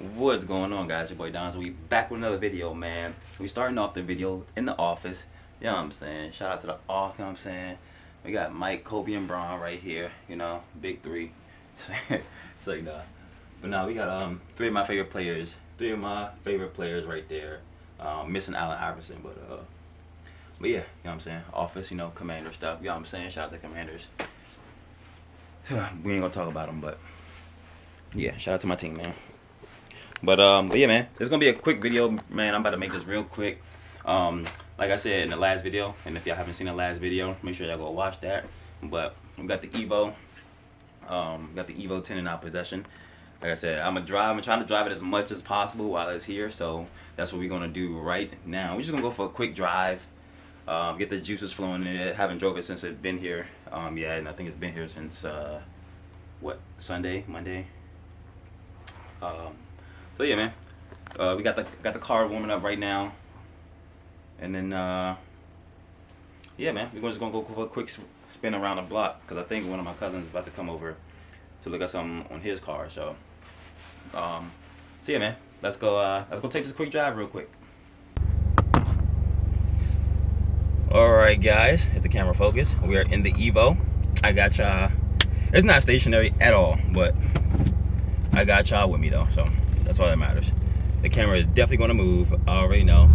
What's going on, guys? Your boy Don. So we back with another video, man. We starting off the video in the office. You know what I'm saying? Shout out to the off, you know what I'm saying? We got Mike, Kobe, and Braun right here, you know, big three. So you know. But now we got three of my favorite players. Three of my favorite players right there. Missing Allen Iverson, but yeah, you know what I'm saying? Office, you know, commander stuff. You know what I'm saying? Shout out to commanders. We ain't gonna talk about them, but yeah, shout out to my team, man. But yeah, man, this is gonna be a quick video, man. I'm about to make this real quick. Like I said in the last video, and if y'all haven't seen the last video, make sure y'all go watch that. But we got the Evo, got the Evo 10 in our possession. Like I said, I'm trying to drive it as much as possible while it's here. So that's what we're gonna do right now. We're just gonna go for a quick drive, get the juices flowing in it. Haven't drove it since it's been here. Yeah, and I think it's been here since what, Sunday, Monday. So yeah, man, we got the car warming up right now, and then yeah, man, we're just gonna go for a quick spin around the block because I think one of my cousins is about to come over to look at something on his car. So yeah, man, let's go take this quick drive real quick. All right, guys, hit the camera focus. We are in the Evo. I got y'all. It's not stationary at all, but I got y'all with me though, so that's all that matters. The camera is definitely gonna move, I already know.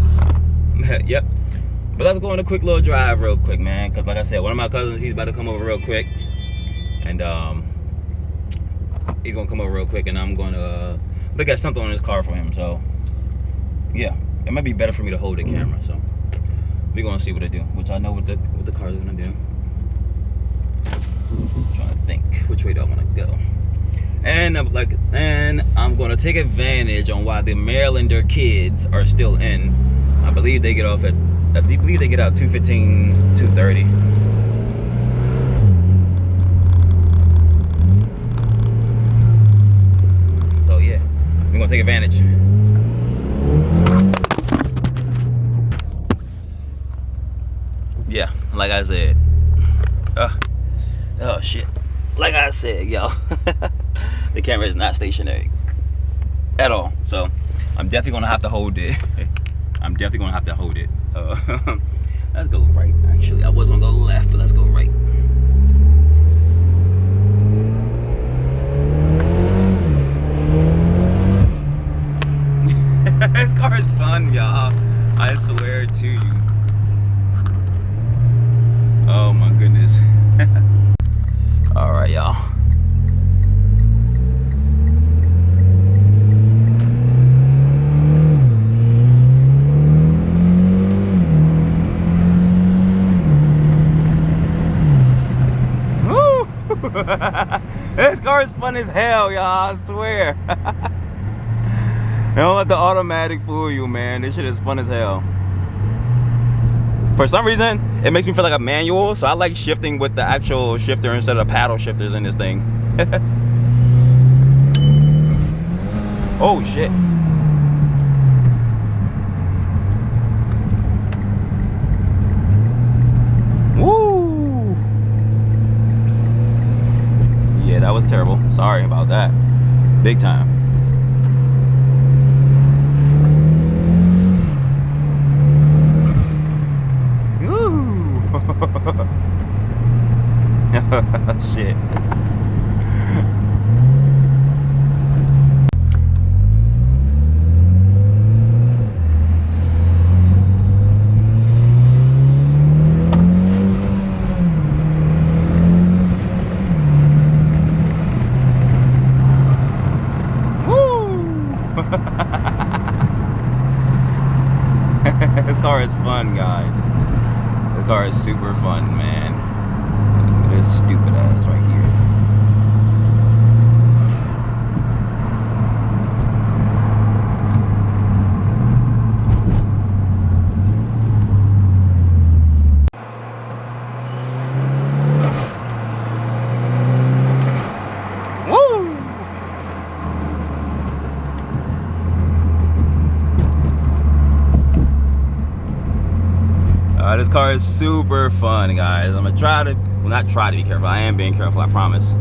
Yep. But let's go on a quick little drive real quick, man, because like I said, one of my cousins, he's about to come over real quick. And he's gonna come over real quick and I'm gonna look at something on his car for him. So yeah, it might be better for me to hold the camera. So we're gonna see what I do, which I know what the car is gonna do. I'm trying to think, which way do I wanna go? And I'm gonna take advantage on why the Marylander kids are still in. I believe they get off at, I believe they get out 2:15, 2:30. So yeah, we're gonna take advantage. Yeah, like I said. Oh shit. Like I said, y'all. The camera is not stationary at all, so I'm definitely gonna have to hold it. Let's go right. Actually, I was gonna go left, but let's go right. This car is fun, y'all. I swear to you. Oh my goodness. All right, y'all. This car is fun as hell, y'all, I swear. Don't let the automatic fool you, man. This shit is fun as hell. For some reason, it makes me feel like a manual, so I like shifting with the actual shifter instead of the paddle shifters in this thing. Oh, shit. Woo! Yeah, that was terrible. Sorry about that. Big time. Shit. This car is fun, guys. This car is super fun, man. Look at this stupid ass right here. This car is super fun, guys. I'm gonna try to, well, not try to be careful. I am being careful, I promise.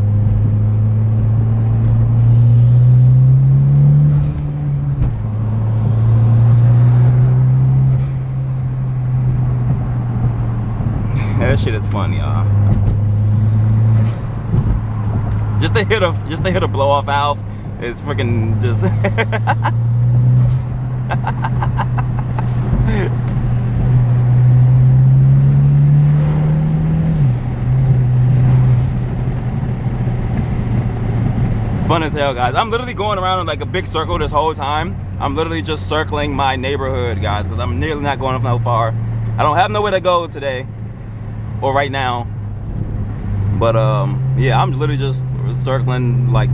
fun, y'all. Just to hit a blow off valve is freaking just fun as hell, guys. I'm literally going around in like a big circle this whole time. I'm literally just circling my neighborhood, guys, because I'm nearly not going no far. I don't have nowhere to go today or right now. But yeah, I'm literally just circling like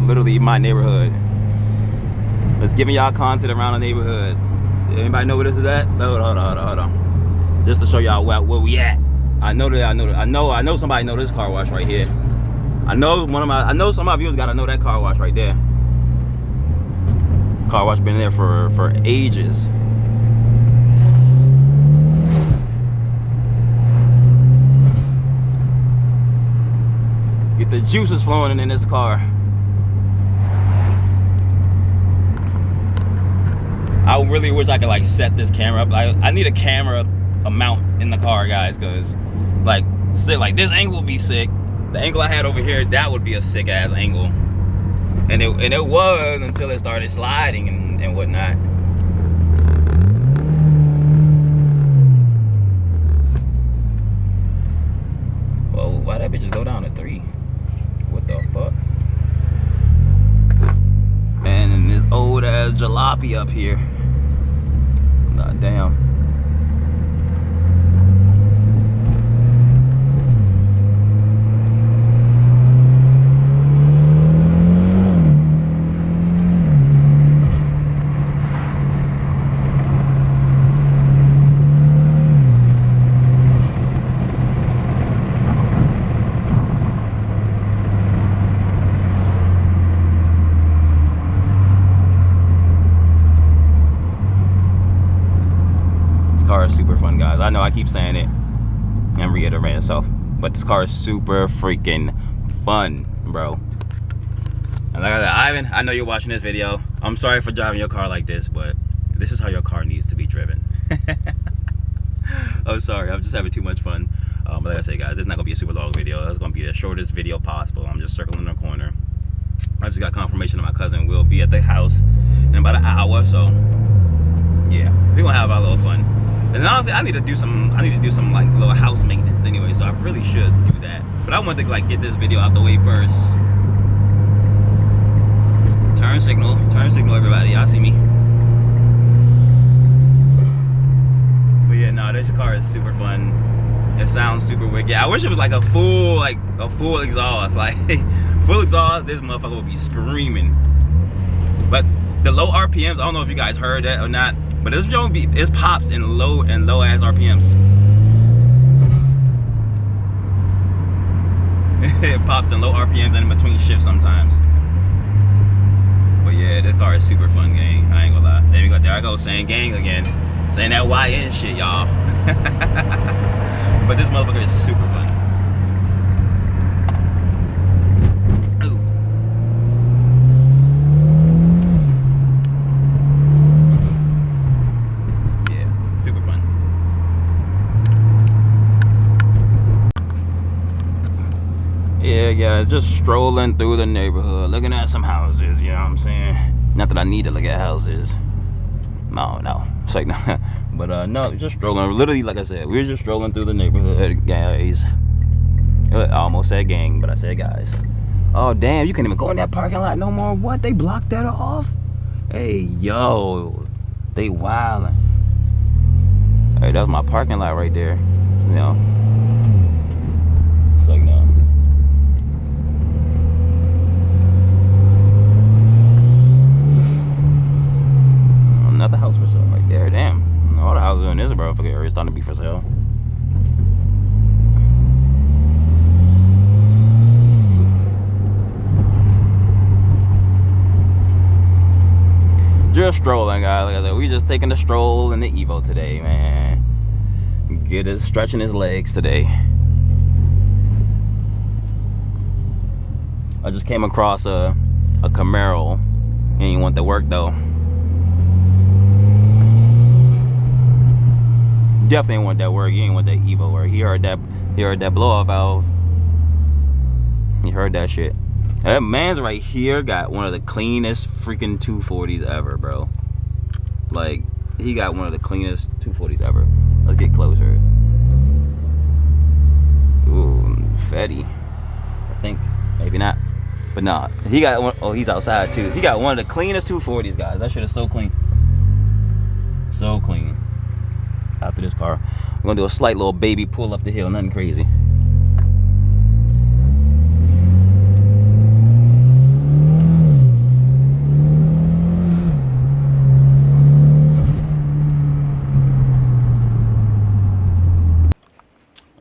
literally my neighborhood. Just giving y'all content around the neighborhood. Anybody know where this is at? Hold on. Just to show y'all where we at. I know somebody know this car wash right here. I know some of my viewers gotta know that car wash right there. Car wash been there for ages. Get the juices flowing in this car. I really wish I could like set this camera up. I need a camera mount in the car, guys, because like this angle would be sick. The angle I had over here, that would be a sick ass angle. And it was until it started sliding and whatnot. Whoa, why that bitch just go down to 3? What the fuck? And this old ass jalopy up here. Nah, damn. Car is super fun, guys. I know I keep saying it and reiterating myself, but this car is super freaking fun, bro. And like I said, Ivan, I know you're watching this video. I'm sorry for driving your car like this, but this is how your car needs to be driven. I'm sorry, I'm just having too much fun. But like I say, guys, this is not gonna be a super long video. It's gonna be the shortest video possible. I'm just circling the corner. I just got confirmation that my cousin will be at the house in about an hour, so yeah, we're gonna have our little fun. And honestly, I need to do some like little house maintenance anyway, so I really should do that. But I want to like get this video out the way first. Turn signal, everybody. Y'all see me? But yeah, no, this car is super fun. It sounds super wicked. I wish it was like a full exhaust, like full exhaust. This motherfucker would be screaming. But the low RPMs, I don't know if you guys heard that or not. But this joint it pops in low ass RPMs. It pops in low RPMs and in between shifts sometimes. But yeah, this car is super fun, gang. I ain't gonna lie. There I go saying gang again. Saying that YN shit, y'all. But this motherfucker is super fun. Yeah, guys, just strolling through the neighborhood, looking at some houses, you know what I'm saying? Not that I need to look at houses. No, it's like, no. But no, just strolling. Literally, like I said, we were just strolling through the neighborhood, guys. I almost said gang, but I said guys. Oh, damn, you can't even go in that parking lot no more. What? They blocked that off? Hey, yo, they wildin'. Hey, that's my parking lot right there, you know? It's like, no. Another house for sale right there. Damn, all the houses in this motherfucker area starting to be for sale. Just strolling, guys. Like I said, we just taking a stroll in the Evo today, man. Get it, stretching his legs today. I just came across a Camaro. He ain't want to work though. Definitely ain't want that work. You ain't want that Evo work. He heard that blow off valve. He heard that shit. That man's right here got one of the cleanest freaking 240s ever, bro. Like, he got one of the cleanest 240s ever. Let's get closer. Ooh, Fetty. I think. Maybe not. But nah. He got one. Oh, he's outside too. He got one of the cleanest 240s, guys. That shit is so clean. So clean. After this car, we're gonna do a slight little baby pull up the hill. Nothing crazy.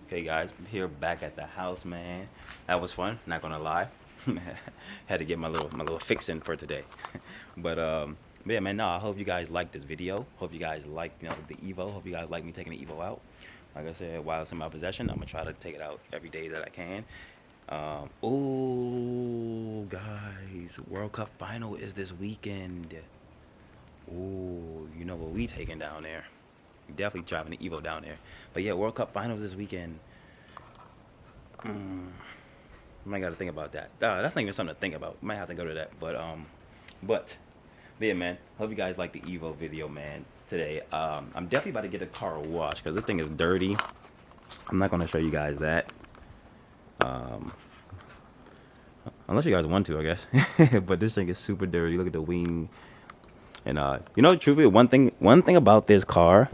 Okay guys, I'm here back at the house, man. That was fun, not gonna lie. Had to get my little fix in for today. But yeah, man, no, I hope you guys like this video. Hope you guys like, you know, the Evo. Hope you guys like me taking the Evo out. Like I said, while it's in my possession, I'm gonna try to take it out every day that I can. Oh guys, World Cup final is this weekend. Oh, you know what we taking down there? Definitely driving the Evo down there. But yeah, World Cup finals this weekend. I might gotta think about that. That's not even something to think about. Might have to go to that. But yeah, man. Hope you guys like the Evo video, man. Today, I'm definitely about to get a car washed because this thing is dirty. I'm not gonna show you guys that. Unless you guys want to, I guess. But this thing is super dirty. Look at the wing. And you know, truthfully, one thing about this car,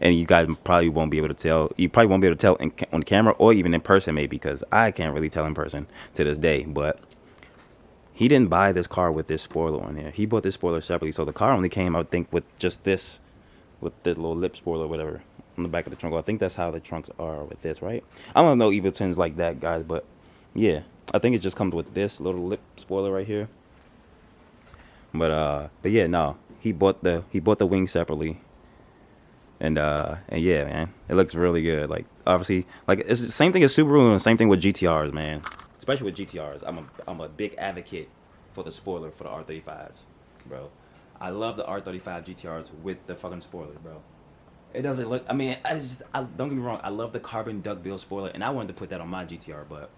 and you guys probably won't be able to tell. You probably won't be able to tell on camera or even in person, maybe, because I can't really tell in person to this day. But he didn't buy this car with this spoiler on here. He bought this spoiler separately, so the car only came, I think, with just this, with the little lip spoiler, or whatever, on the back of the trunk. I think that's how the trunks are with this, right? I don't know Evo Twins like that, guys, but yeah, I think it just comes with this little lip spoiler right here. But yeah, no, he bought the wing separately, and yeah, man, it looks really good. Like, obviously, like, it's the same thing as Subaru and the same thing with GTRs, man. Especially with GTRs, I'm a big advocate for the spoiler for the R35s, bro. I love the R35 GTRs with the fucking spoiler, bro. It doesn't look. I mean, don't get me wrong. I love the carbon duckbill spoiler, and I wanted to put that on my GTR, but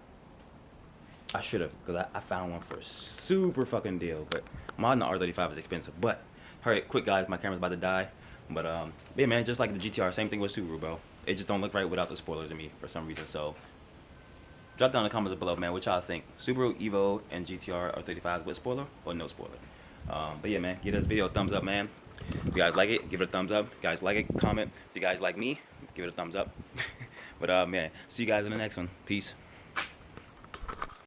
I should have, because I found one for a super fucking deal. But modding the R35 is expensive. But alright, quick guys, my camera's about to die. But yeah, man, just like the GTR, same thing with Subaru, bro. It just don't look right without the spoilers to me for some reason. So drop down in the comments below, man, what y'all think. Subaru, Evo, and GTR R35 with spoiler or no spoiler? But yeah, man, give this video a thumbs up, man. If you guys like it, give it a thumbs up. If you guys like it, comment. If you guys like me, give it a thumbs up. But man, see you guys in the next one. Peace.